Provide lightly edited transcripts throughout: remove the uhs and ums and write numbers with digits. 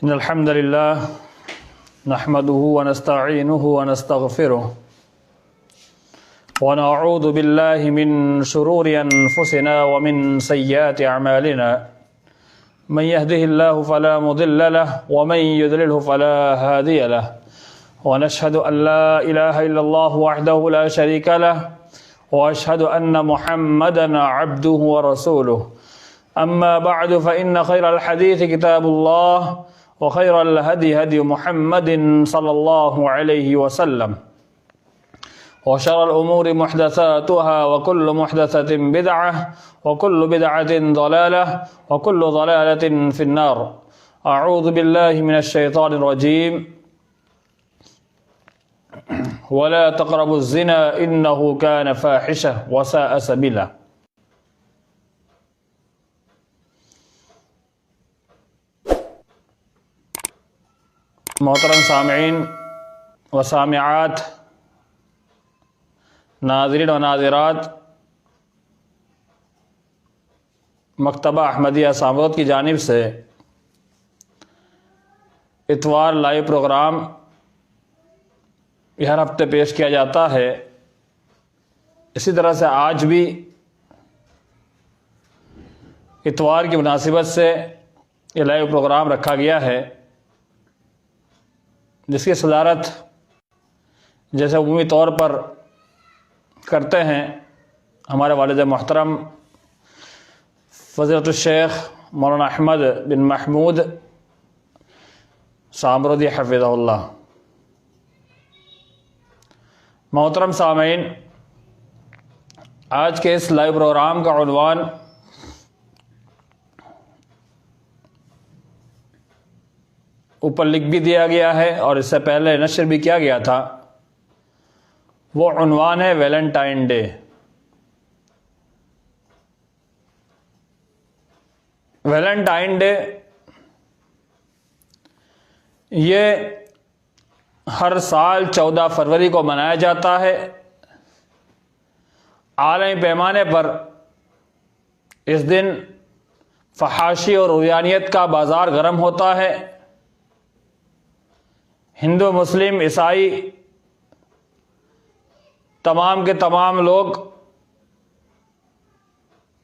अल्हम्दुलिल्लाह नहमदुहु व नस्तईनुहु व नस्तगफिरुह व नऊज़ु बिल्लाहि मिन शुरूरि अनफुसिना व मिन सय्यिआति अअमालिना मन यहदिहिल्लाहु फला मुदिल्ल लहु व मन युद्लिलहु फला हादिय लहु व नशहदु अन ला इलाहा इल्लल्लाहु वहदहु ला शरीका लहु व अशहदु अन्न मुहम्मदन अब्दुहु व रसूलुहु अम्मा बअदु फ़इन्न खैरल हदीस किताबुल्लाह व खैरल हदी हदी मुहम्मदिन सल्लल्लाहु अलैहि वसल्लम व शर्रल उमूरि मुहदसातुहा व कुल्लु मुहदसतिन बिदअह व कुल्लु बिदअतिन ज़लालह व कुल्लु ज़लालतिन फिन्नार। अऊज़ु बिल्लाहि मिनश शैतानिर रजीम वला तक़रबुज़ ज़िना इन्नहु कान फ़ाहिशह व साअ सबीला। मोहतरम सामीईन व सामिआत, नाज़रीन व नाज़िरात, मकतबा अहमदिया सामरोद की जानिब से इतवार लाइव प्रोग्राम हर हफ्ते पेश किया जाता है। इसी तरह से आज भी इतवार की मुनासिबत से ये लाइव प्रोग्राम रखा गया है, जिसकी सदारत जैसे उम्मी तौर पर करते हैं हमारे वालिद मोहतरम फ़ज़ीलतुश शेख मौलाना अहमद बिन महमूद सामरोदी हफ़िज़हुल्लाह। मोहतरम सामीईन, आज के इस लाइव प्रोग्राम का उन्वान ऊपर लिख भी दिया गया है और इससे पहले नशर भी किया गया था। वो उन्वान है वैलेंटाइन डे। वैलेंटाइन डे ये हर साल 14 फरवरी को मनाया जाता है। आलमी पैमाने पर इस दिन फहाशी और रुयानियत का बाजार गर्म होता है। हिंदू, मुस्लिम, ईसाई तमाम के तमाम लोग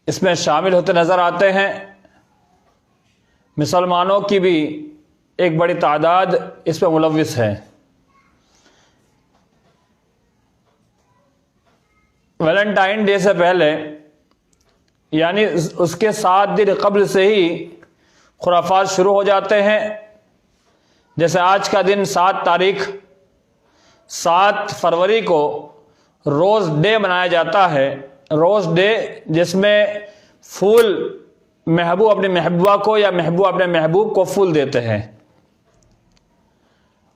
इसमें शामिल होते नज़र आते हैं। मुसलमानों की भी एक बड़ी तादाद इसमें मुलव्विस है। वैलेंटाइन डे से पहले यानी उसके 7 दिन कब्ल से ही खुराफात शुरू हो जाते हैं। जैसे आज का दिन 7 फरवरी को रोज़ डे मनाया जाता है। रोज़ डे जिसमें फूल महबूब अपनी महबूबा को या महबूब अपने महबूब को फूल देते हैं।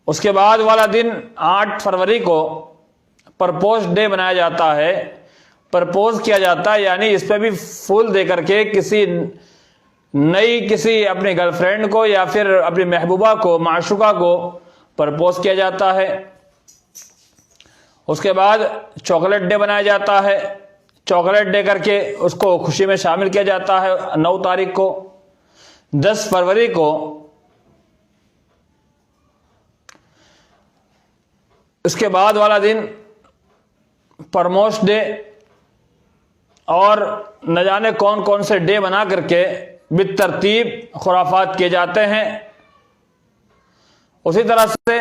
उसके बाद वाला दिन 8 फरवरी को प्रपोज डे मनाया जाता है। प्रपोज किया जाता है यानी इस पर भी फूल दे करके किसी अपनी गर्लफ्रेंड को या फिर अपनी महबूबा को, माशूका को प्रपोज किया जाता है। उसके बाद चॉकलेट डे मनाया जाता है। चॉकलेट डे करके उसको खुशी में शामिल किया जाता है 9 तारीख को। 10 फरवरी को इसके बाद वाला दिन प्रमोश डे और न जाने कौन कौन से डे बना करके बितरतीब खुराफात किए जाते हैं। उसी तरह से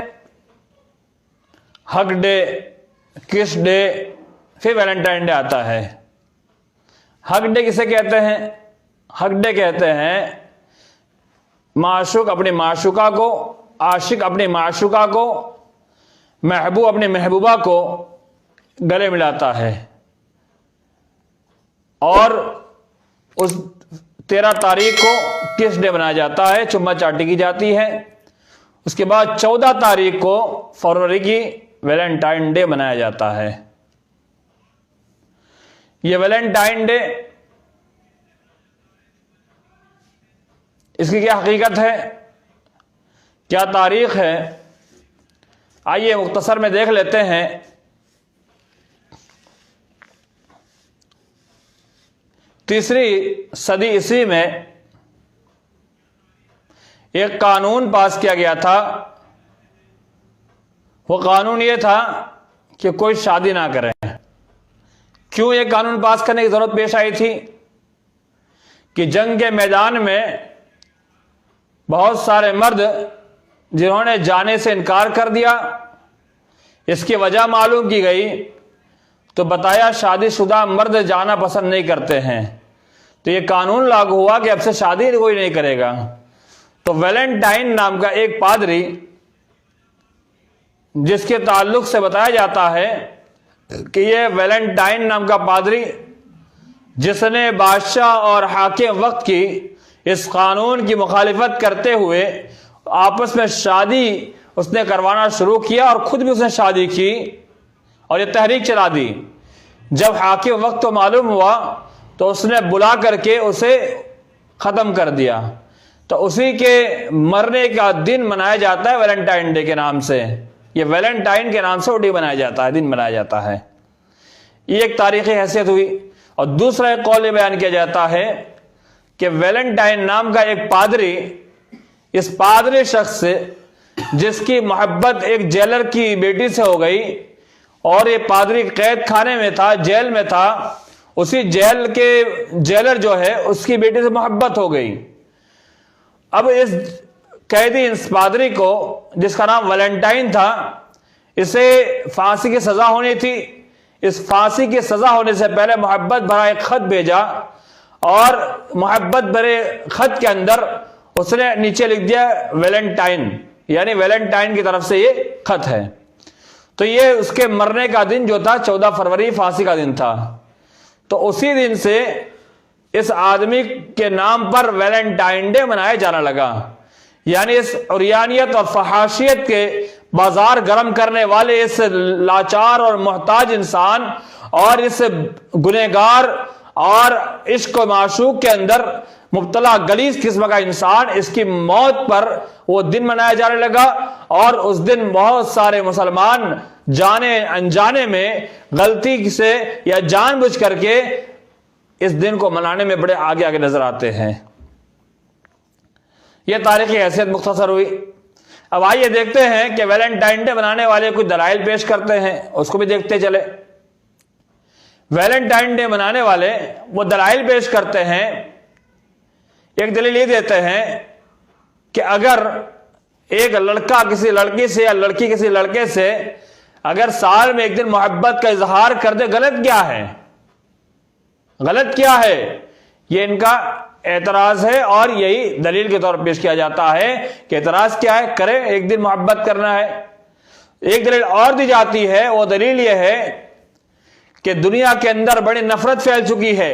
हग डे, किस डे, फिर वैलेंटाइन डे आता है। हग डे किसे कहते हैं? हग डे कहते हैं माशूक अपनी माशूका को, आशिक अपनी माशूका को, महबूब अपनी महबूबा को गले मिलाता है। और उस 13 तारीख को किस डे मनाया जाता है, चुम्मा चाटी की जाती है। उसके बाद 14 तारीख को फरवरी की वैलेंटाइन डे मनाया जाता है। यह वैलेंटाइन डे, इसकी क्या हकीकत है, क्या तारीख है, आइए मुख्तसर में देख लेते हैं। 3री सदी ईस्वी में एक कानून पास किया गया था। वो कानून ये था कि कोई शादी ना करे। क्यों ये कानून पास करने की जरूरत पेश आई थी? कि जंग के मैदान में बहुत सारे मर्द जिन्होंने जाने से इनकार कर दिया, इसकी वजह मालूम की गई तो बताया शादीशुदा मर्द जाना पसंद नहीं करते हैं, तो ये कानून लागू हुआ कि अब से शादी कोई नहीं करेगा। तो वैलेंटाइन नाम का एक पादरी, जिसके ताल्लुक से बताया जाता है कि ये वैलेंटाइन नाम का पादरी, जिसने बादशाह और हाकिम वक्त की इस कानून की मुखालिफत करते हुए आपस में शादी उसने करवाना शुरू किया और खुद भी उसने शादी की और ये तहरीक चला दी। जब हाकिम वक्त को मालूम हुआ तो उसने बुला करके उसे ख़त्म कर दिया। तो उसी के मरने का दिन मनाया जाता है वैलेंटाइन डे के नाम से। ये वैलेंटाइन के नाम से वो डे मनाया जाता है, दिन मनाया जाता है। ये एक तारीखी हैसियत हुई। और दूसरा एक कौल बयान किया जाता है कि वैलेंटाइन नाम का एक पादरी, इस पादरी शख्स से जिसकी मोहब्बत एक जेलर की बेटी से हो गई और ये पादरी कैद खाने में था, जेल में था, उसी जेल के जेलर जो है उसकी बेटी से मोहब्बत हो गई। अब इस कैदी, इस पादरी को, जिसका नाम वैलेंटाइन था, इसे फांसी की सजा होनी थी। इस फांसी की सजा होने से पहले मोहब्बत भरा एक खत भेजा और मोहब्बत भरे खत के अंदर उसने नीचे लिख दिया वैलेंटाइन, यानी वैलेंटाइन की तरफ से ये खत है। तो ये उसके मरने का दिन जो था 14 फरवरी फांसी का दिन था। तो उसी दिन से इस आदमी के नाम पर वैलेंटाइन डे मनाया जाने लगा। यानी इस उरियानियत और फहाशियत के बाजार गर्म करने वाले इस लाचार और मोहताज इंसान और इस गुनहगार और इश्क व माशूक के अंदर मुब्तला गलीज किस्म का इंसान, इसकी मौत पर वो दिन मनाया जाने लगा। और उस दिन बहुत सारे मुसलमान जाने अनजाने में, गलती से या जानबूझ करके इस दिन को मनाने में बड़े आगे आगे नजर आते हैं। यह तारीखी हैसियत मुख्तसर हुई। अब आइए देखते हैं कि वैलेंटाइन डे मनाने वाले कुछ दलाइल पेश करते हैं, उसको भी देखते चले। वैलेंटाइन डे मनाने वाले वो दलाइल पेश करते हैं। एक दलील ये देते हैं कि अगर एक लड़का किसी लड़की से या लड़की किसी लड़के से अगर साल में एक दिन मोहब्बत का इजहार कर दे, गलत क्या है? गलत क्या है? ये इनका एतराज है और यही दलील के तौर पर पेश किया जाता है कि एतराज क्या है, करें, एक दिन मोहब्बत करना है। एक दलील और दी जाती है, वो दलील यह है कि दुनिया के अंदर बड़ी नफरत फैल चुकी है,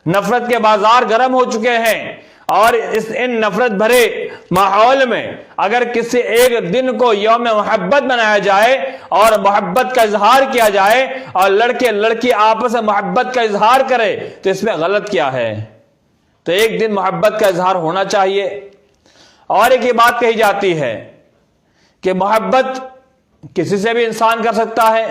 नफरत के बाजार गर्म हो चुके हैं और इन नफरत भरे माहौल में अगर किसी एक दिन को यौम मोहब्बत मनाया जाए और मोहब्बत का इजहार किया जाए और लड़के लड़की आपस में मोहब्बत का इजहार करे तो इसमें गलत क्या है? तो एक दिन मोहब्बत का इजहार होना चाहिए। और एक ये बात कही जाती है कि मोहब्बत किसी से भी इंसान कर सकता है,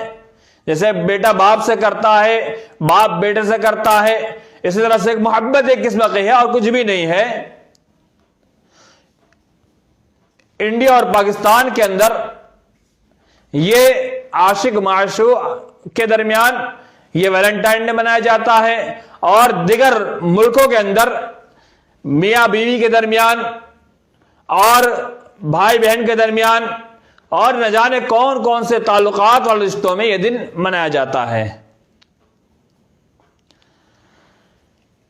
जैसे बेटा बाप से करता है, बाप बेटे से करता है, इसी तरह से मोहब्बत एक किस्म की है और कुछ भी नहीं है। इंडिया और पाकिस्तान के अंदर ये आशिक माशूक के दरमियान ये वैलेंटाइन डे मनाया जाता है और दिगर मुल्कों के अंदर मियां बीवी के दरमियान और भाई बहन के दरमियान और न जाने कौन कौन से ताल्लुकात और रिश्तों में यह दिन मनाया जाता है।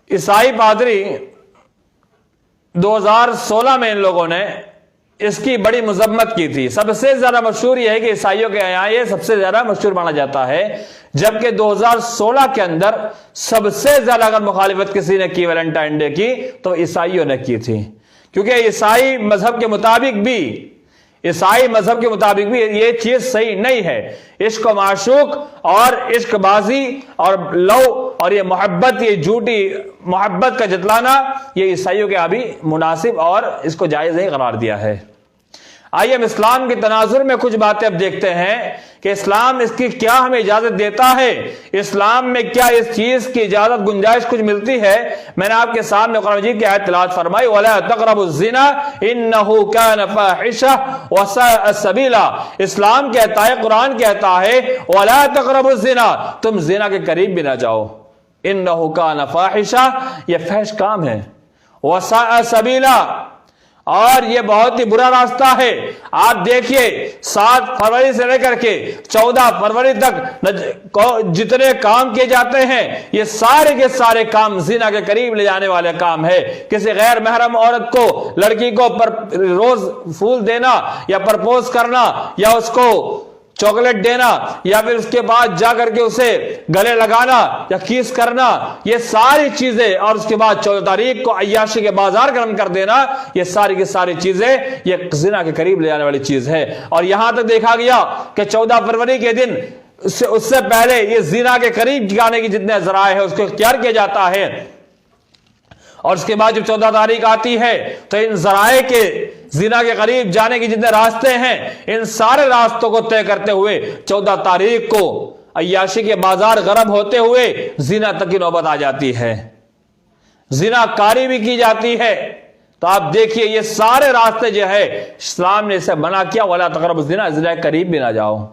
ईसाई पादरी 2016 में इन लोगों ने इसकी बड़ी मजम्मत की थी। सबसे ज्यादा मशहूर यह है कि ईसाइयों के यहाँ ये सबसे ज्यादा मशहूर माना जाता है, जबकि 2016 के अंदर सबसे ज्यादा अगर मुखालिफत किसी ने की वैलेंटाइन डे की तो ईसाइयों ने की थी। क्योंकि ईसाई मजहब के मुताबिक भी ये चीज सही नहीं है। इश्क माशूक और इश्कबाजी और लव और ये मोहब्बत, ये झूठी मोहब्बत का जतलाना, ये ईसाइयों के अभी मुनासिब और इसको जायज नहीं करार दिया है। आइए हम इस्लाम के तनाजुर में कुछ बातें अब देखते हैं कि इस्लाम इसकी क्या हमें इजाजत देता है, इस्लाम में क्या इस चीज की इजाजत गुंजाइश कुछ मिलती है। मैंने आपके सामने कुरान मजीद की आयत तिलावत फरमाई, वला तक़रबुज़्ज़िना इन्नहु कान फ़ाहिशा व साअ सबीला। इस्लाम कहता है, कुरान कहता है, वला तक़रबुज़्ज़िना, तुम जिना के करीब भी ना जाओ। इन्नहु कान फ़ाहिशा, यह फहश काम है, व साअ सबीला, और यह बहुत ही बुरा रास्ता है। आप देखिए 7 फरवरी से लेकर के 14 फरवरी तक जितने काम किए जाते हैं, ये सारे के सारे काम जिना के करीब ले जाने वाले काम है। किसी गैर महरम औरत को, लड़की को रोज फूल देना या प्रपोज करना या उसको चॉकलेट देना या फिर उसके बाद जाकर के उसे गले लगाना या किस करना, ये सारी चीजें, और उसके बाद 14 तारीख को अय्याशी के बाजार गर्म कर देना, ये सारी की सारी चीजें ये जिना के करीब ले जाने वाली चीज है। और यहां तक देखा गया कि 14 फरवरी के दिन उससे पहले ये जिना के करीब जाने की जितने जराए हैं उसको इख्तियार किया जाता है, और उसके बाद जब 14 तारीख आती है तो इन जराए के जिना के करीब जाने के जितने रास्ते हैं, इन सारे रास्तों को तय करते हुए 14 तारीख को अय्याशी के बाजार गरम होते हुए जिना तक की नौबत आ जाती है, जिनाकारी भी की जाती है। तो आप देखिए ये सारे रास्ते जो है इस्लाम ने इसे मना किया, वला तक़रबुज़्ज़िना, जिना के करीब भी ना जाओ।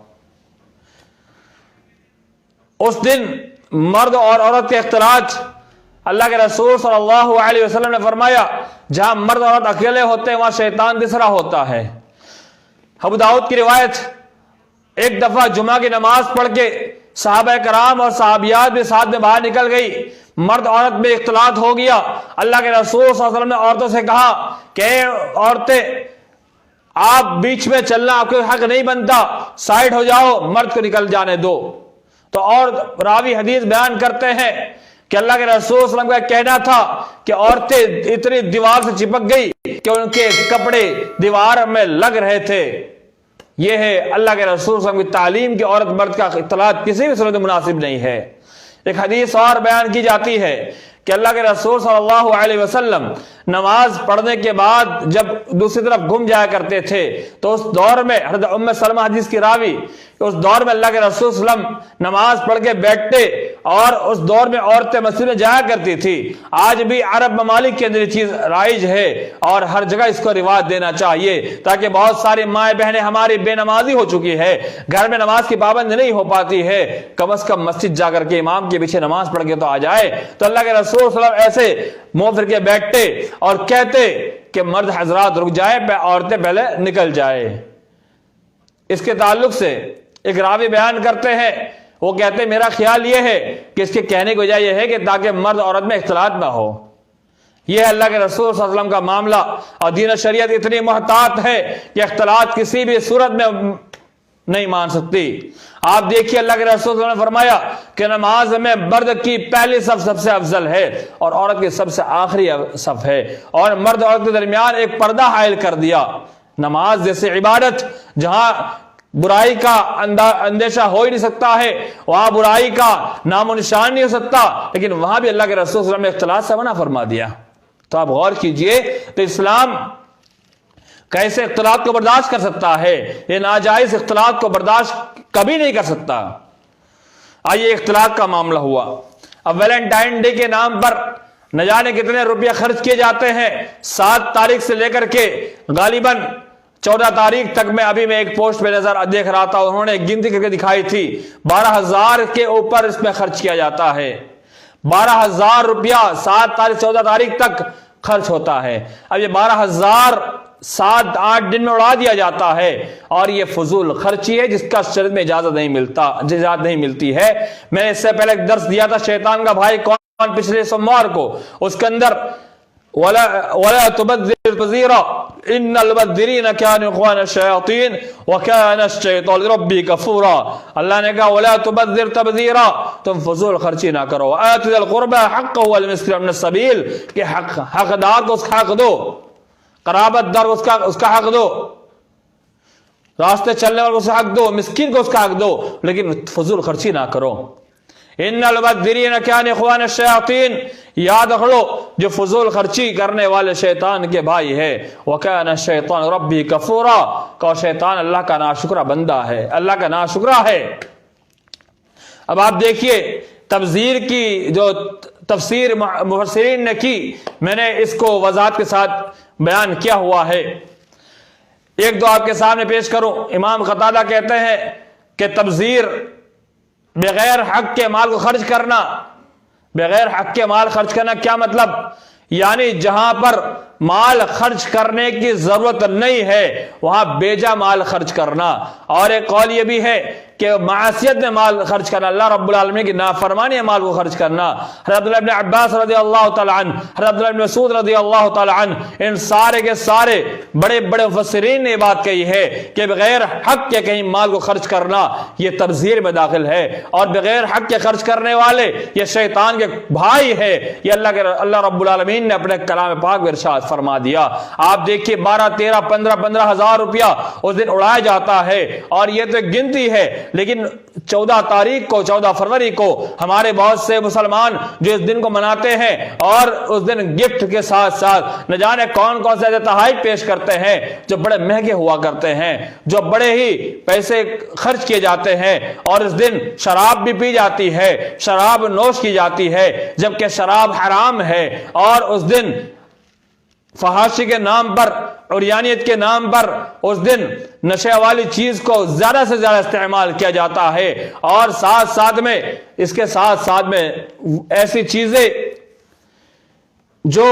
उस दिन मर्द और औरत के इख्तिलात, अल्लाह के रसूल सल्लल्लाहु अलैहि वसल्लम ने फरमाया, जहां मर्द और औरत अकेले होते हैं वहां शैतान तीसरा होता है। अबू दाऊद की रिवायत, एक दफा जुमा की नमाज पढ़ के सहाबा कराम और सहाबियात भी साथ में बाहर निकल गई, मर्द औरत में इख्तिलात हो गया। अल्लाह के रसूल सल्लल्लाहु अलैहि वसल्लम ने औरतों से कहा कि औरतें, आप बीच में चलना आपको हक नहीं बनता, साइड हो जाओ, मर्द को निकल जाने दो। तो और रावी हदीस बयान करते हैं कि अल्लाह के रसूल सल्लल्लाहु अलैहि वसल्लम का कहना था कि औरतें इतनी दीवार से चिपक गई कि उनके कपड़े दीवार में लग रहे थे। यह है अल्लाह के रसूल सल्लल्लाहु अलैहि वसल्लम की तालीम की औरत मर्द का इख्तिलात किसी भी सूरत में मुनासिब नहीं है। एक हदीस और बयान की जाती है कि अल्लाह के रसूल सल्लल्लाहु अलैहि वसल्लम नमाज पढ़ने के बाद जब दूसरी तरफ घूम जाया करते थे, तो उस दौर में हज़रत उम्मे सलमा हदीस की रावी, उस दौर में अल्लाह के रसूल सल्लल्लाहु अलैहि वसल्लम नमाज पढ़ के बैठते, और उस दौर में औरतें मस्जिद में जाया करती थी। आज भी अरब ममालिक के अंदर चीज राइज है और हर जगह इसको रिवाज देना चाहिए, ताकि बहुत सारी माएँ बहनें हमारी बेनमाजी हो चुकी है, घर में नमाज की पाबंद नहीं हो पाती है, कम से कम मस्जिद जाकर के इमाम के पीछे नमाज पढ़ के तो आ जाए। तो अल्लाह के रसूल सल्लल्लाहु अलैहि वसल्लम ऐसे मुंह फिर के बैठते और कहते कि मर्द हजरात रुक जाए, औरतें पहले निकल जाए। इसके ताल्लुक से एक रावी बयान करते हैं, वो कहते हैं मेरा ख्याल यह है कि इसके कहने की वजह यह है कि ताकि मर्द औरत में इख्तिलात ना हो। यह अल्लाह के रसूल सल्लल्लाहु अलैहि वसल्लम का मामला, और दीन शरीयत इतनी मोहतात है कि इख्तिलात किसी भी सूरत में नहीं मान सकती। आप देखिए अल्लाह के रसूल सल्लल्लाहु अलैहि वसल्लम ने फरमाया कि नमाज में मर्द की पहली सफ सबसे अफजल है और औरत की सबसे आखिरी सफ है, और मर्द औरत के दरमियान एक पर्दा हायल कर दिया। नमाज जैसे इबादत जहां बुराई का अंदेशा हो ही नहीं सकता है, वहां बुराई का नामो निशान नहीं हो सकता, लेकिन वहां भी अल्लाह के रसूल सल्लल्लाहु अलैहि वसल्लम ने इख्तिलात से मना फरमा दिया। तो आप गौर कीजिए, तो इस्लाम कैसे इख्तिलात को बर्दाश्त कर सकता है? ये नाजायज इख्तिलात को बर्दाश्त कभी नहीं कर सकता। आइए इख्तिलात का मामला हुआ। अब वैलेंटाइन डे के नाम पर न जाने कितने रुपये खर्च किए जाते हैं। 7 तारीख से लेकर के गालिबन 14 तारीख तक में, अभी मैं एक पोस्ट पे नजर देख रहा था, उन्होंने गिनती करके दिखाई थी, 12,000 के ऊपर इसमें खर्च किया जाता है। 12,000 रुपया 7 तारीख 14 तारीख तक खर्च होता है। अब ये 12,000 7-8 दिन में उड़ा दिया जाता है, और ये फजूल खर्ची है जिसका शरीयत में इजाजत नहीं मिलती है। मैंने इससे पहले एक दर्स दिया था, शैतान का भाई कौन, पिछले सोमवार को, उसके अंदर वला तुबद्दिर तबदीरा इन्नल मुबद्दिरीन कानू इख्वान शयातीन व कान शैतान लिरब्बिही कफूरा। अल्लाह ने कहा वला तुबद्दिर तबदीरा, तुम फजूल खर्ची ना करो। आतिल कुर्बा हक़्क़हु वल मिस्कीन मिन सबील, कि हकदार को उसका हक दो, कराबतदार उसका हक दो, रास्ते चलने वाले को उसका हक दो, मिस्कीन को उसका हक दो, लेकिन फजूल खर्ची ना करो। इन्नल मुबद्दिरीन कान इख्वान शयातीन, याद रख लो जो फजूल खर्ची करने वाले शैतान के भाई है। व कान शैतान रब्बी कफूरा, का शैतान अल्लाह का नाशुक्रा बंदा है, अल्लाह का नाशुक्रा है। अब आप देखिए तफसीर की जो तफसीर मुफस्सिरीन ने की, मैंने इसको वजाहत के साथ बयान किया हुआ है। एक दो आपके सामने पेश करूं। इमाम क़तादा कहते हैं कि तफसीर बगैर हक के माल को खर्च करना। बगैर हक के माल खर्च करना क्या मतलब? यानी जहां पर माल खर्च करने की जरूरत नहीं है वहां बेजा माल खर्च करना। और एक कौल यह भी है कि मासियत में माल खर्च करना, अल्लाह रब्बुल आलमीन की नाफरमानी में माल को खर्च करना। हज़रत अब्दुल्लाह इब्न अब्बास रज़ियल्लाहु तआला अन्हु, हज़रत अब्दुल्लाह इब्न मसूद रज़ियल्लाहु तआला अन्हु, इन सारे के सारे बड़े बड़े मुफस्सिरीन ने बात कही है कि बगैर हक के कहीं माल को खर्च करना यह तबज़ीर में दाखिल है। और बगैर हक के खर्च करने वाले ये शैतान के भाई है। ये अल्लाह रब्बुल आलमीन ने अपने कलाम पाक में इरशाद फरमा दिया। आप देखिए 12, 13, 15 हजार रुपया उस दिन उड़ाया जाता है। और यह तो एक गिनती है, लेकिन 14 तारीख को, 14 फरवरी को हमारे बहुत से मुसलमान जो इस दिन को मनाते हैं और उस दिन गिफ्ट के साथ साथ न जाने कौन कौन से तोहफे पेश करते हैं जो बड़े महंगे हुआ करते हैं, जो बड़े ही पैसे खर्च किए जाते हैं। और इस दिन शराब भी पी जाती है, शराब नोश की जाती है, जबकि शराब हराम है। और उस दिन फहाशी के नाम पर, उरियानियत के नाम पर उस दिन नशे वाली चीज को ज्यादा से ज्यादा इस्तेमाल किया जाता है। और साथ साथ में, इसके साथ साथ में ऐसी चीजें जो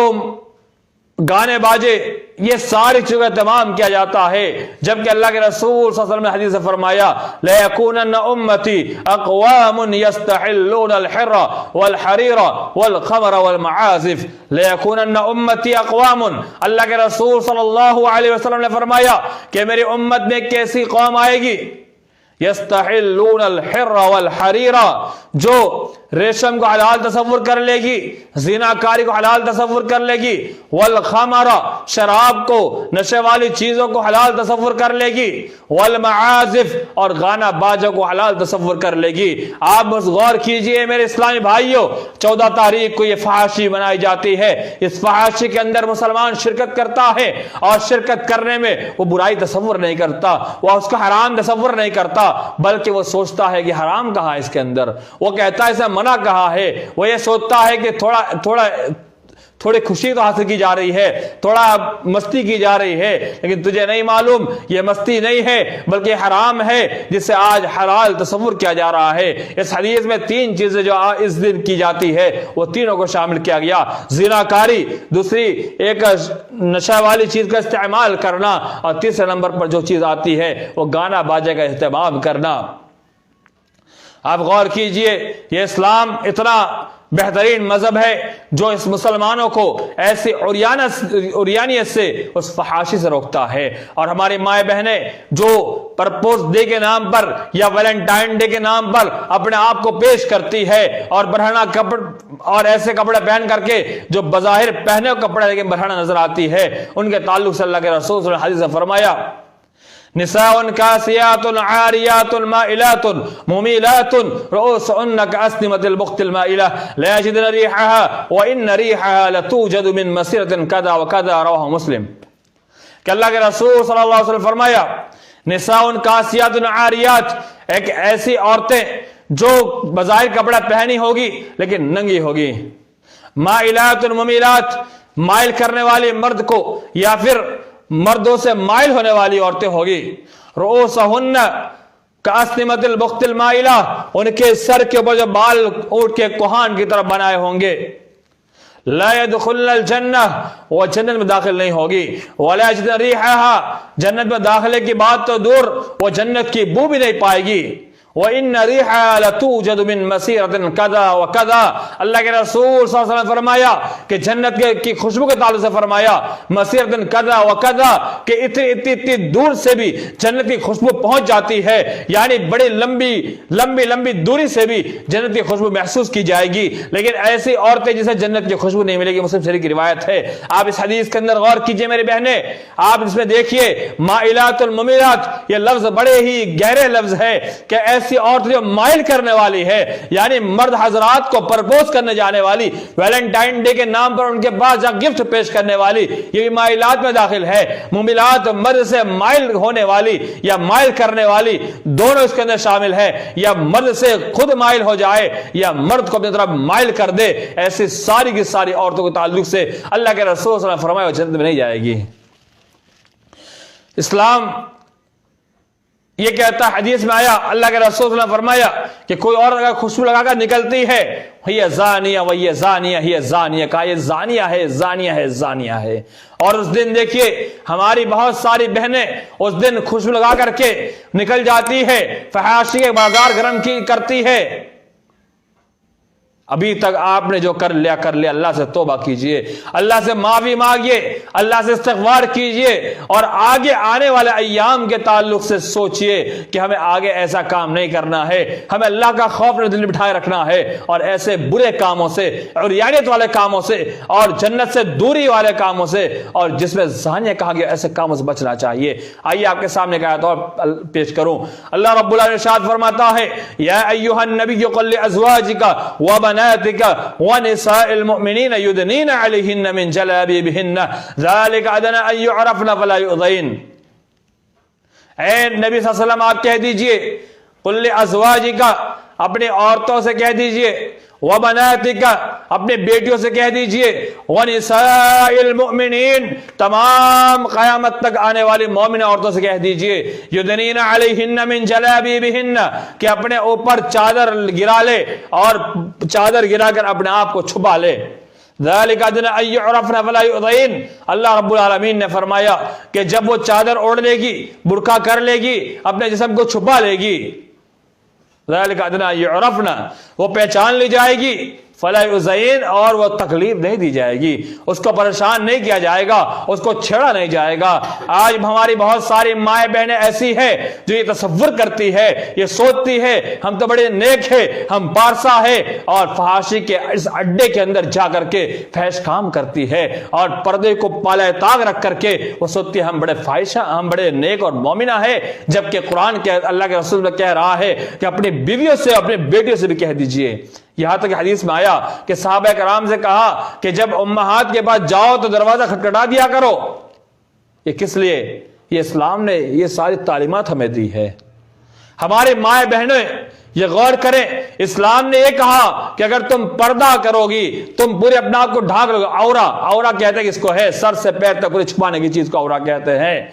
गाने बाजे, ये सारी चीजों का तमाम किया जाता है। जबकि अल्लाह के रसूल सल्लल्लाहु अलैहि वसल्लम ने हदीस में फरमाया, ला यकूनन्ना उम्मती अक़वामुन यस्तहिल्लून अल-हिर्रा वल-हरीरा वल-ख़मरा वल-मआज़िफ। ला यकूनन्ना उम्मती अक़वामुन, अल्लाह के रसूल सल्लल्लाहु अलैहि वसल्लम ने फरमाया कि मेरी उम्मत में एक ऐसी कौम आएगी, यस्तहिल्लून अल-हिर्रा वल-हरीरा, जो रेशम को हलाल तसव्वुर कर लेगी, ज़िनाकारी को हलाल तसव्वुर कर लेगी, वल खमरा, शराब को, नशे वाली चीजों को हलाल तसव्वुर कर लेगी, वल मआज़िफ, और गाना बाजों को हलाल तसव्वुर कर लेगी। आप बस गौर कीजिए मेरे इस्लामी भाइयों, 14 तारीख को यह फहाशी मनाई जाती है। इस फहाशी के अंदर मुसलमान शिरकत करता है और शिरकत करने में वो बुराई तसव्वुर नहीं करता, वह उसका हराम तसव्वुर नहीं करता, बल्कि वो सोचता है कि हराम कहाँ है इसके अंदर। वो कहता है इसे मना कहा है। वो ये सोचता है कि थोड़ी खुशी तो हासिल की जा रही है, थोड़ा मस्ती की जा रही है, लेकिन तुझे नहीं मालूम ये मस्ती नहीं है बल्कि हराम है, जिसे आज हलाल तसव्वुर किया जा रहा है। इस हदीस में 3 चीजें जो इस दिन की जाती है वो तीनों को शामिल किया गया। ज़िनाकारी, दूसरी एक नशा वाली चीज का इस्तेमाल करना, और तीसरे नंबर पर जो चीज आती है वो गाना बाजे का इस्तेमाल करना। आप गौर कीजिए, ये इस्लाम इतना बेहतरीन मजहब है जो इस मुसलमानों को ऐसी उरियानियत से, उस फहाशी से रोकता है। और हमारी माए बहनें जो प्रपोज डे के नाम पर या वैलेंटाइन डे के नाम पर अपने आप को पेश करती है और बरहना कपड़े और ऐसे कपड़े पहन करके जो बज़ाहिर पहने कपड़े लेकिन बरहना नजर आती है, उनके ताल्लुक से अल्लाह के रसूल ने हदीस में फरमाया, निसाउन कासियातुन आरियातुन माइलातुन मुमीलातुन रुऊसुन कअस्निमतिल बुख्तिल माइला ला यजिदन रिहहा व इन रिहहा लतूजदु मिन मसीरतिन कदा व कदा, रवाहु मुस्लिम। कि अल्लाह के रसूल सल्लल्लाहु अलैहि वसल्लम फरमाया, निसाउन कासियातुन आरियात, एक ऐसी औरतें जो बज़ाहिर कपड़ा पहनी होगी लेकिन नंगी होगी, माइलातुन मुमीलात, माइल करने वाली मर्द को या फिर मर्दों से माइल होने वाली औरतें होगी, रुऊसहुन्ना कअस्निमतिल बुख्तिल माइला, उनके सर के ऊपर जो बाल ऊंट के कोहान की तरफ बनाए होंगे, ला यदखुलुल जन्नह, वो जन्नत में दाखिल नहीं होगी, वला यजिदन रिहहा, जन्नत में दाखिले की बात तो दूर, वो जन्नत की बू भी नहीं पाएगी, व इन रिहा लतूजदु मिन मसीरतिन कदा व कदा। अल्लाह के रसूल सल्लल्लाहु अलैहि वसल्लम फरमाया कि जन्नत की खुशबू के ताल्लुक से फरमाया मसीरतिन कदा व कदा, कि इतनी दूर से भी जन्नत की खुशबू पहुंच जाती है, यानी बड़ी लंबी दूरी से भी जन्नत की खुशबू महसूस की जाएगी। लेकिन ऐसी औरतें जिसे जन्नत की खुशबू नहीं मिलेगी, मुस्लिम शरीफ की रिवायत है। आप इस हदीस के अंदर गौर कीजिए मेरे बहने, आप इसमें देखिए माइलातुल मुमीलात, ये लफ्ज बड़े ही गहरे लफ्ज है कि ऐसी औरत जो माइल करने वाली है, यानी मर्द हजरात को प्रपोज करने जाने वाली, वैलेंटाइन डे के नाम पर उनके पास जा गिफ्ट पेश करने वाली, ये भी माइलात में दाखिल है। मुमिलात मर्द से माइल होने वाली या माइल करने वाली, दोनों इसके अंदर शामिल है। या मर्द से खुद माइल हो जाए या मर्द को अपनी तरफ माइल कर दे, ऐसी सारी की सारी औरतों के ताल्लुक से अल्लाह के रसूल सल्लल्लाहु अलैहि वसल्लम फरमाया जन्नत में नहीं जाएगी। इस्लाम ये कहता है, हदीस में आया, अल्लाह के रसूल ने फरमाया कि कोई और अगर खुशबू लगाकर निकलती है, ये जानिया वही जानिया, ये जानिया का, ये जानिया है, जानिया है, जानिया है। और उस दिन देखिए हमारी बहुत सारी बहनें उस दिन खुशबू लगा करके निकल जाती है, फहाशी के बाजार गर्म की करती है। अभी तक आपने जो कर लिया अल्लाह से तौबा कीजिए, अल्लाह से माफी मांगिए, अल्लाह से इस्तिग़फ़ार कीजिए और आगे आने वाले अय्याम के ताल्लुक से सोचिए कि हमें आगे ऐसा काम नहीं करना है। हमें अल्लाह का खौफ दिल में बिठाए रखना है और ऐसे बुरे कामों से और यानियत वाले कामों से और जन्नत से दूरी वाले कामों से और जिसमें ज़ानिया कहा गया ऐसे कामों से बचना चाहिए। आइए आपके सामने का आयत और पेश करूं। अल्लाह रब्बुल आलमीन इरशाद फरमाता है, या अय्युहन नबिय्यु क़ुल लिअज़वाजिका व व निसाइल मुमिनीन युदनीन अलैहिन्न मिन जलाबिबिहिन्न ज़ालिका अदना अन युअरफ़न फला युज़ैन। ऐ नबी सल्लल्लाहु अलैहि वसल्लम आप कह दीजिए, कुल लिअज़वाजिका अपनी औरतों से कह दीजिए, व बनातिका अपने बेटियों से कह दीजिए, व निसाइल मुमिनीन तमाम क़यामत तक आने वाली मोमिन औरतों से कह दीजिए, युदनीना अलैहिन्ना मिन जलाबिबिहिन्ना कि अपने ऊपर चादर गिरा ले और चादर गिराकर अपने आप को छुपा ले। ज़ालिका अदना अन युअरफ़न फला युज़ैन। अल्लाह रब्बुल आलमीन ने फरमाया कि जब वो चादर ओढ़ लेगी, बुर्का कर लेगी, अपने जिस्म को छुपा लेगी, ज़ालिका अदना अन युअरफ़न वो पहचान ली जाएगी, फला युज़ैन और वो तकलीफ नहीं दी जाएगी, उसको परेशान नहीं किया जाएगा, उसको छेड़ा नहीं जाएगा। आज हमारी बहुत सारी माए बहनें ऐसी है जो ये तसव्वुर करती है, ये सोचती है हम तो बड़े नेक है, हम पारसा है, और फहाशी के इस अड्डे के अंदर जा करके फैश काम करती है और पर्दे को पाले ताग रख करके वो सोचती है हम बड़े फाहिशा, हम बड़े नेक और मोमिना है। जबकि कुरान के अल्लाह के रसूल में कह रहा है कि अपनी बीवियों से अपने बेटियों से भी कह दीजिए। यहां तक हदीस में आया कि सहाबा कराम से कहा कि जब उम्महात के पास जाओ तो दरवाजा खटखटा दिया करो। ये किस लिए? ये इस्लाम ने ये सारी तालीमात हमें दी है। हमारे माए बहनें ये गौर करें, इस्लाम ने ये कहा कि अगर तुम पर्दा करोगी, तुम पूरे अपने आप को ढांक लोगे, औरा, औरा कहते हैं किसको है, सर से पैर तक पूरे छुपाने की चीज को औरा कहते हैं।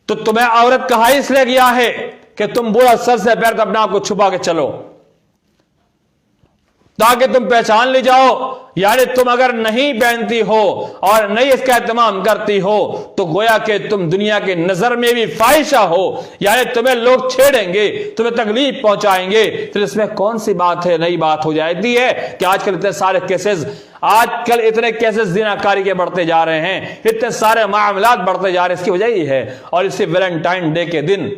तो तुम्हें औरत कहा इसलिए गया है कि तुम पूरा सर से पैर तक अपने आप को छुपा के चलो ताकि तुम पहचान ले जाओ। यानी तुम अगर नहीं पहनती हो और नहीं इसका एहतमाम करती हो तो गोया कि तुम दुनिया के नजर में भी फाहिशा हो, यानी तुम्हें लोग छेड़ेंगे, तुम्हें तकलीफ पहुंचाएंगे। फिर इसमें कौन सी बात है, नई बात हो जाती है कि आजकल इतने सारे केसेस, आजकल इतने केसेस ज़िनाकारी के बढ़ते जा रहे हैं, इतने सारे मामलात बढ़ते जा रहे हैं। इसकी वजह यही है। और इसी वैलेंटाइन डे के दिन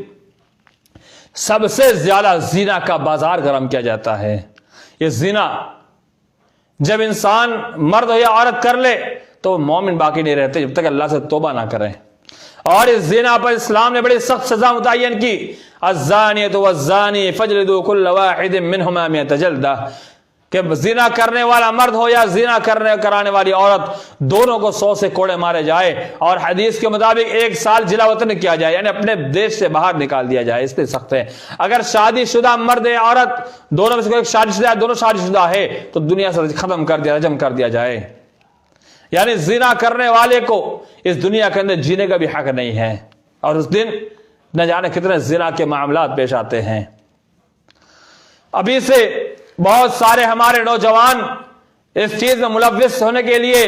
सबसे ज्यादा ज़िना का बाजार गर्म किया जाता है। ये ज़िना जब इंसान मर्द हो या औरत कर ले तो मोमिन बाकी नहीं रहते जब तक अल्लाह से तौबा ना करें। और इस ज़िना पर इस्लाम ने बड़ी सख्त सजा मुतय्यन की, अज़्ज़ानियतु वज़्ज़ानी फ़जलिदू कुल्ल वाहिदिन मिनहुमा मिअता जल्दा, कि ज़िना करने वाला मर्द हो या ज़िना कराने वाली औरत, दोनों को 100 से कोड़े मारे जाए। और हदीस के मुताबिक 1 साल जिला वतन किया जाए, यानी अपने देश से बाहर निकाल दिया जाए। इसलिए सख्त है। अगर शादीशुदा मर्द या औरत दोनों में से कोई शादीशुदा है, दोनों शादीशुदा है, तो दुनिया से खत्म कर दिया, रजम कर दिया जाए। यानी ज़िना करने वाले को इस दुनिया के अंदर जीने का भी हक नहीं है। और उस दिन न जाने कितने ज़िना के मामलात पेश आते हैं। अभी से बहुत सारे हमारे नौजवान इस चीज में मुलव्विस होने के लिए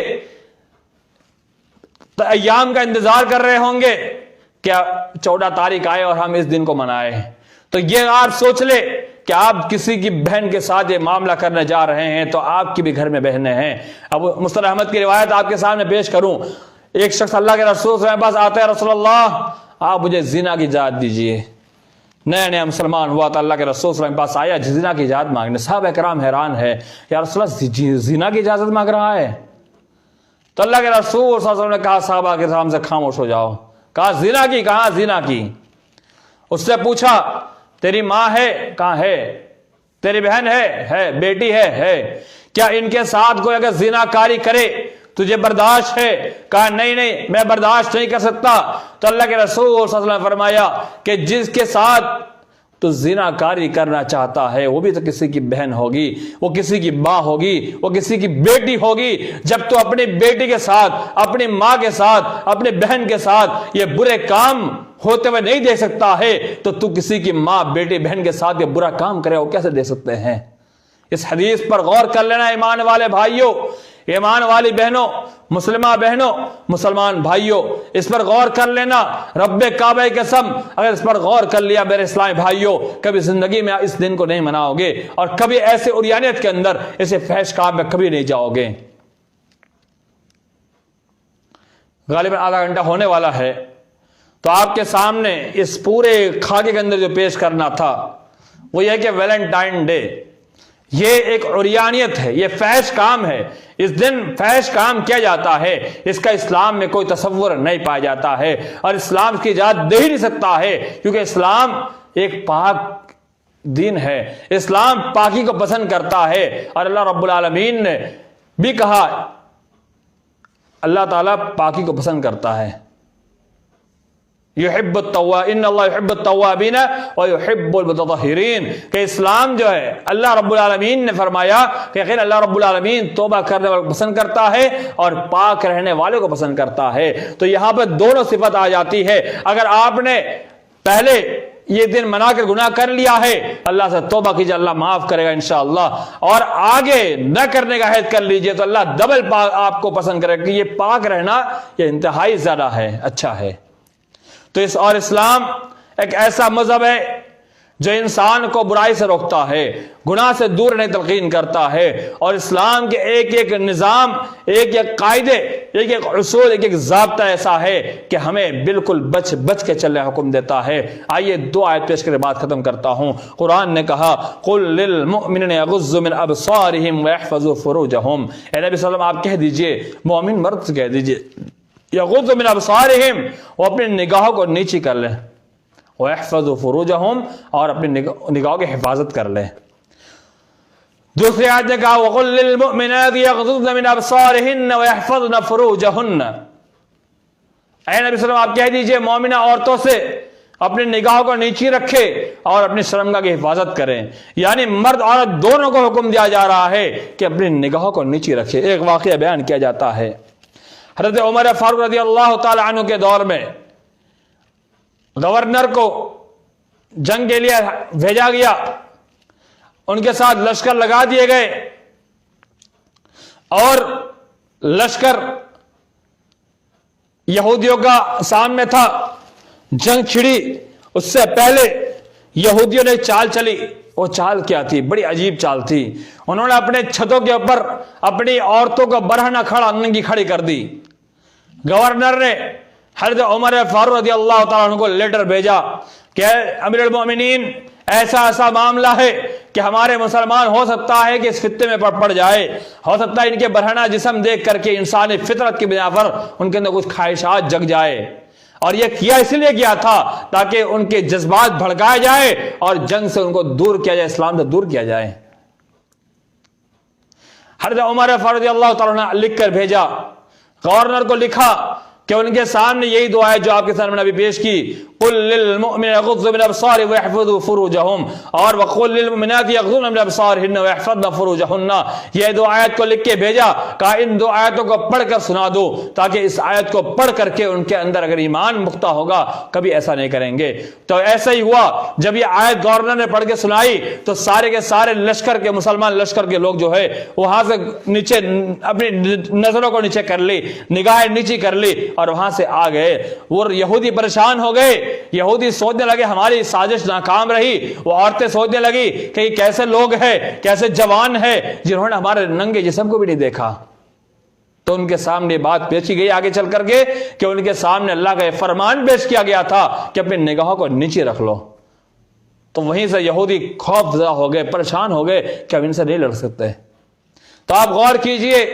अय्याम का इंतजार कर रहे होंगे, क्या 14 तारीख आए और हम इस दिन को मनाए। तो ये आप सोच ले कि आप किसी की बहन के साथ ये मामला करने जा रहे हैं तो आपकी भी घर में बहनें हैं। अब मुस्तफा अहमद की रिवायत आपके सामने पेश करूं। एक शख्स अल्लाह के रसूल के पास आता है, रसूलल्लाह आप मुझे जिना की इजाजत दीजिए। नया नया मुसलमान हुआ तो अल्लाह के रसूल के पास आया जिना की इजाजत मांगने। साहब कराम हैरान है, या रसूलल्लाह जिना की इजाजत मांग रहा है? तो अल्लाह के रसूल ने कहा साहबा के सामने से खामोश हो जाओ। कहा जिना की? कहा जिना की? उससे पूछा तेरी माँ है, कहाँ है? तेरी बहन है, बेटी है। क्या इनके साथ कोई अगर जिनाकारी करे तुझे बर्दाश्त है? कहा नहीं, मैं बर्दाश्त नहीं कर सकता। तो अल्लाह के रसूल सल्लल्लाहु अलैहि वसल्लम ने फरमाया कि जिसके साथ तो जिनाकारी करना चाहता है वो भी तो किसी की बहन होगी, वो किसी की माँ होगी, वो किसी की बेटी होगी। जब तो अपनी बेटी के साथ, अपनी माँ के साथ, अपने बहन के साथ ये बुरे काम होते हुए नहीं दे सकता है, तो तू किसी की माँ, बेटी, बहन के साथ ये बुरा काम करे वो कैसे दे सकते हैं? इस हदीस पर गौर कर लेना ईमान वाले भाइयों, ईमान वाली बहनों, मुसलमान बहनों, मुसलमान भाइयों, इस पर गौर कर लेना। रब्बे काबे कसम, अगर इस पर गौर कर लिया मेरे इस्लामी भाइयों, कभी जिंदगी में इस दिन को नहीं मनाओगे और कभी ऐसे उरियानियत के अंदर, ऐसे फहश काम में कभी नहीं जाओगे। गालिबन आधा घंटा होने वाला है, तो आपके सामने इस पूरे खाके के अंदर जो पेश करना था वो यह कि वैलेंटाइन डे ये एक उरियानियत है, ये फहश काम है। इस दिन फहश काम किया जाता है, इसका इस्लाम में कोई तसव्वुर नहीं पाया जाता है और इस्लाम इसकी इजाजत दे ही नहीं सकता है, क्योंकि इस्लाम एक पाक दीन है, इस्लाम पाकी को पसंद करता है। और अल्लाह रब्बुल आलमीन ने भी कहा, अल्लाह ताला पाकी को पसंद करता है। युहिब्बुत-तव्वाबीन व युहिब्बुल मुतत्तहिरीन, कि इस्लाम जो है अल्लाह रब्बुल आलमीन ने फरमाया कि यकीन अल्लाह रब्बुल आलमीन तौबा करने वाले को पसंद करता है और पाक रहने वाले को पसंद करता है। तो यहां पर दोनों सिफत आ जाती है। अगर आपने पहले ये दिन मनाकर गुनाह कर लिया है, अल्लाह से तौबा कीजिए, अल्लाह माफ करेगा इंशाअल्लाह। और आगे न करने का अहद कर लीजिए तो अल्लाह डबल पाक आपको पसंद करेगा, कि ये पाक रहना ये इंतहाई ज्यादा है, अच्छा है। तो इस्लाम एक ऐसा मजहब है जो इंसान को बुराई से रोकता है, गुनाह से दूर रहने तलकीन करता है। और इस्लाम के एक एक निज़ाम, एक एक कायदे, एक एक उसूल, एक एक ज़ाब्ता ऐसा है कि हमें बिल्कुल बच बच के चलने का हुक्म देता है। आइए दो आयत पेश करके बात खत्म करता हूँ। कुरान ने कहा, कुल लिल मुमिनीन यग़ुज़्ज़ू मिन अबसारिहिम व यहफ़ज़ू फ़ुरूजहुम, ए नबी सल्लल्लाहु अलैहि वसल्लम आप कह दीजिए, मोमिन मर्द से कह दीजिए, यग़ुज़्ज़ू मिन अबसारिहिम, वो अपनी निगाहों को नीची कर लें, वयहफ़ज़ू फ़ुरूजहुम, और अपनी निगाहों की हिफाजत कर लें। दूसरी आयत ने कहा, वक़ुल लिल मुमिनाति यग़ज़ुज़्न मिन अबसारिहिन्न वयहफ़ज़्न फ़ुरूजहुन्न, ऐ नबी सल्लल्लाहु अलैहि वसल्लम आप कह दीजिए मोमिना औरतों से अपनी निगाहों को नीची रखे और अपनी शर्मगाह की हिफाजत करें। यानी मर्द औरत दोनों को हुक्म दिया जा रहा है कि अपनी निगाहों को नीची रखे। एक वाक़या बयान किया जाता है, हज़रत उमर फारूक रज़ी अल्लाह तआला अन्हु के दौर में गवर्नर को जंग के लिए भेजा गया, उनके साथ लश्कर लगा दिए गए और लश्कर यहूदियों का सामने था, जंग छिड़ी। उससे पहले यहूदियों ने चाल चली। वो चाल क्या थी? बड़ी अजीब चाल थी। उन्होंने अपने छतों के ऊपर अपनी औरतों को बरहना खड़ा नंगी खड़ी कर दी। गवर्नर ने हज़रत उमर फारूक रज़ी अल्लाह तआला अन्हु को लेटर भेजा कि अमीरुल मोमिनीन, ऐसा ऐसा मामला है कि हमारे मुसलमान हो सकता है कि इस फित्ने में पड़ जाए, हो सकता है इनके बरहना जिस्म देख करके इंसानी फितरत की बिना पर उनके अंदर कुछ ख्वाहिशात जग जाए। और यह किया इसलिए किया था ताकि उनके जज्बात भड़काए जाए और जंग से उनको दूर किया जाए, इस्लाम से दूर किया जाए। हज़रत उमर फारूक रज़ी अल्लाह तआला ने लिख कर भेजा, गवर्नर को लिखा कि उनके सामने यही दुआ है जो आपके सामने अभी पेश की, कुल लिल मुमिनीन यग़ुज़्ज़ू मिन अबसारिहिम व यहफ़ज़ू फ़ुरूजहुम, और वक़ुल लिल मुमिनाति यग़ुज़्ज़ुन मिन अबसारिहिन्न व यहफ़ज़्न फ़ुरूजहुन्ना। ये दो आयत को लिख के भेजा, कहा इन दो आयतों को पढ़कर सुना दो, ताकि इस आयत को पढ़ करके उनके अंदर अगर ईमान मुख्ता होगा कभी ऐसा नहीं करेंगे। तो ऐसा ही हुआ, जब ये आयत गवर्नर ने पढ़ के सुनाई तो सारे के सारे लश्कर के, मुसलमान लश्कर के लोग जो है वहां से नीचे अपनी नजरों को नीचे कर ली, निगाहें नीचे कर ली और वहां से आ गए। वो यहूदी परेशान हो गए, यहूदी सोचने लगे हमारी साजिश नाकाम रही। वो औरतें सोचने लगी कि ये कैसे लोग हैं, कैसे जवान हैं जिन्होंने हमारे नंगे जिस्म को भी नहीं देखा। तो उनके सामने बात पेश की गई आगे चल करके कि उनके सामने अल्लाह का फरमान पेश किया गया था कि अपनी निगाहों को नीचे रख लो। तो वहीं से यहूदी खौफजदा हो गए, परेशान हो गए कि अब इनसे नहीं लड़ सकते। तो आप गौर कीजिए,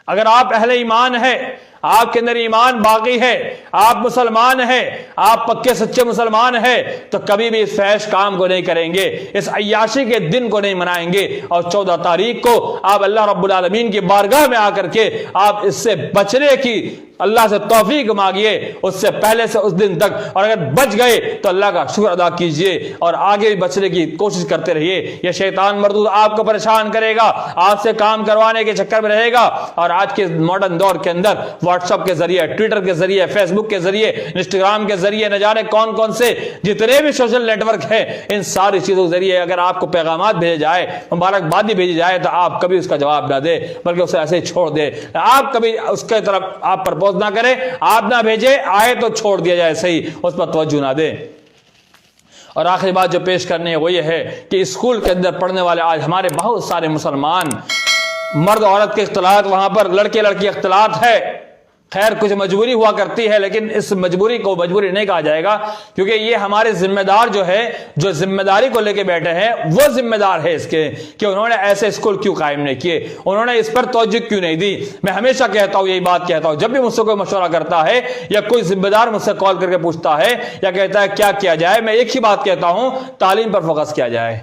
अगर आप अहले ईमान है, आपके अंदर ईमान बाकी है, आप मुसलमान हैं, आप पक्के सच्चे मुसलमान हैं, तो कभी भी इस फहश काम को नहीं करेंगे, इस अय्याशी के दिन को नहीं मनाएंगे। और 14 तारीख को आप अल्लाह रब्बुल आलमीन की बारगाह में आकर के आप इससे बचने की अल्लाह से तौफीक मांगिए, उससे पहले से उस दिन तक। और अगर बच गए तो अल्लाह का शुक्र अदा कीजिए और आगे भी बचने की कोशिश करते रहिए। यह शैतान मरदूद आपको परेशान करेगा, आपसे काम करवाने के चक्कर में रहेगा। और आज के मॉडर्न दौर के अंदर व्हाट्सएप के जरिए, ट्विटर के जरिए, फेसबुक के जरिए, इंस्टाग्राम के जरिए, न जाने कौन कौन से जितने भी सोशल नेटवर्क है, इन सारी चीजों के जरिए अगर आपको पैगामात भेजे जाए, मुबारकबादी भेजी जाए, तो आप कभी उसका जवाब ना दे, बल्कि उसे ऐसे ही छोड़ दे। आप कभी उसके तरफ आप प्रपोज ना करें, आप ना भेजे, आए तो छोड़ दिया जाए, सही, उस पर तवज्जो ना दे। और आखिरी बात जो पेश करनी है वो ये है कि स्कूल के अंदर पढ़ने वाले आज हमारे बहुत सारे मुसलमान, मर्द औरत के इख्तिलात, वहां पर लड़के लड़की इख्तिलात है। खैर कुछ मजबूरी हुआ करती है, लेकिन इस मजबूरी को मजबूरी नहीं कहा जाएगा, क्योंकि ये हमारे जिम्मेदार जो है, जो जिम्मेदारी को लेके बैठे हैं, वो जिम्मेदार है इसके कि उन्होंने ऐसे स्कूल क्यों कायम नहीं किए, उन्होंने इस पर तवज्जो क्यों नहीं दी। मैं हमेशा कहता हूं, यही बात कहता हूं, जब भी मुझसे कोई मशवरा करता है या कोई जिम्मेदार मुझसे कॉल करके पूछता है या कहता है क्या किया जाए, मैं एक ही बात कहता हूं, तालीम पर फोकस किया जाए।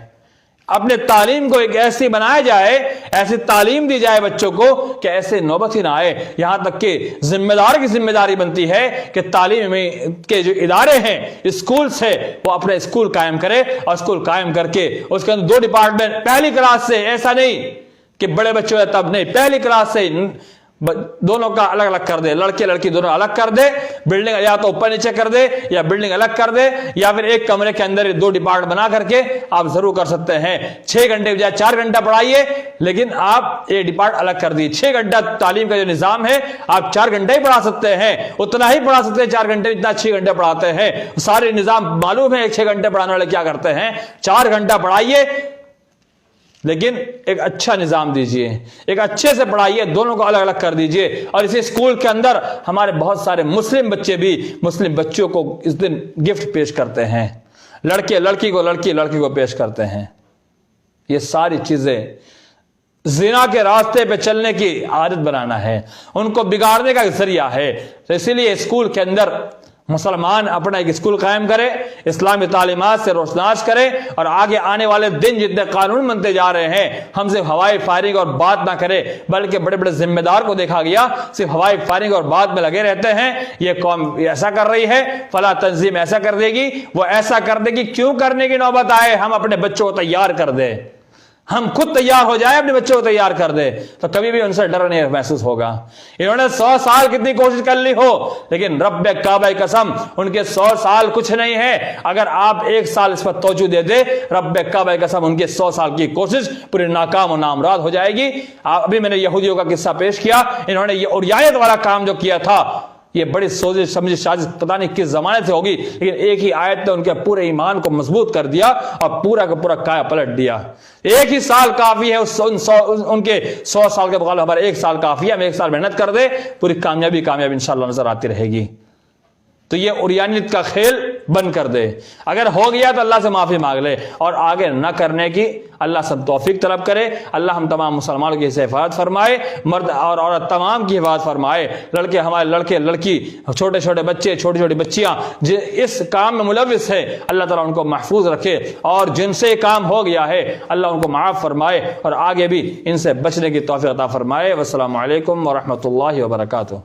अपने तालीम को एक ऐसी बनाया जाए, ऐसी तालीम दी जाए बच्चों को कि ऐसे नौबत ही ना आए। यहां तक कि जिम्मेदार की जिम्मेदारी बनती है कि तालीम में के जो इदारे हैं, स्कूल से, वो अपने स्कूल कायम करे। और स्कूल कायम करके उसके अंदर 2 डिपार्टमेंट, पहली क्लास से, ऐसा नहीं कि बड़े बच्चे हैं तब नहीं, पहली क्लास से दोनों का अलग अलग कर दे, लड़के लड़की दोनों अलग कर दे, बिल्डिंग या तो ऊपर नीचे कर दे या बिल्डिंग अलग कर दे, या फिर एक कमरे के अंदर 2 डिपार्टमेंट बना करके आप जरूर कर सकते हैं। 6 घंटे बजाय 4 घंटा पढ़ाइए, लेकिन आप एक डिपार्ट अलग कर दिए। 6 घंटा तालीम का जो निजाम है, आप 4 घंटे ही पढ़ा सकते हैं, उतना ही पढ़ा सकते हैं 4 घंटे, इतना 6 घंटे पढ़ाते हैं। सारे निजाम मालूम है 6 घंटे पढ़ाने वाले क्या करते हैं। 4 घंटा पढ़ाइए, लेकिन एक अच्छा निजाम दीजिए, एक अच्छे से पढ़ाइए, दोनों को अलग अलग कर दीजिए। और इसी स्कूल के अंदर हमारे बहुत सारे मुस्लिम बच्चे भी मुस्लिम बच्चों को इस दिन गिफ्ट पेश करते हैं, लड़के लड़की को, लड़की लड़की को पेश करते हैं। ये सारी चीजें जिना के रास्ते पे चलने की आदत बनाना है, उनको बिगाड़ने का जरिया है। तो इसीलिए स्कूल के अंदर मुसलमान अपना एक स्कूल कायम करे, इस्लामी तालीमात से रोशनास करे, और आगे आने वाले दिन जितने कानून बनते जा रहे हैं, हम सिर्फ हवाई फायरिंग और बात ना करें, बल्कि बड़े बड़े जिम्मेदार को देखा गया सिर्फ हवाई फायरिंग और बात में लगे रहते हैं। ये कौम ऐसा कर रही है, फला तंजीम ऐसा कर देगी, वो ऐसा कर देगी। क्यों करने की नौबत आए, हम अपने बच्चों को तैयार कर दे, हम खुद तैयार हो जाए, अपने बच्चों को तैयार कर दे, तो कभी भी उनसे डर नहीं महसूस होगा। इन्होंने 100 साल कितनी कोशिश कर ली हो, लेकिन रब्बे काबा की कसम, उनके 100 साल कुछ नहीं है। अगर आप 1 साल इस पर तवज्जो दे दे, रब्बे काबा की कसम, उनके 100 साल की कोशिश पूरी नाकाम और नामराद हो जाएगी। अभी मैंने यहूदियों का किस्सा पेश किया, इन्होंने ये उरियायत वाला काम जो किया था, ये बड़ी सोच समझी साजिश पता नहीं किस जमाने से होगी, लेकिन एक ही आयत ने उनके पूरे ईमान को मजबूत कर दिया और पूरा का पूरा काया पलट दिया। एक ही साल काफी है उनके 100 साल के मुकाबले हमारे 1 साल काफी है। हम 1 साल मेहनत कर दे, पूरी कामयाबी इंशाअल्लाह नजर आती रहेगी। तो ये उरियानियत का खेल बंद कर दे। अगर हो गया तो अल्लाह से माफी मांग ले, और आगे न करने की अल्लाह सब तौफीक तलब करे। अल्लाह हम तमाम मुसलमानों की हिफाजत फरमाए, मर्द और औरत तमाम की हिफाजत फरमाए। लड़के हमारे, लड़के लड़की, छोटे छोटे बच्चे, छोटी छोटी बच्चियां जो इस काम में मुलविस है, अल्लाह ताला उनको महफूज रखे, और जिनसे काम हो गया है अल्लाह उनको माफ फरमाए और आगे भी इनसे बचने की तौफीक अता फरमाए। वस्सलामु अलैकुम व रहमतुल्लाहि व बरकातुहू।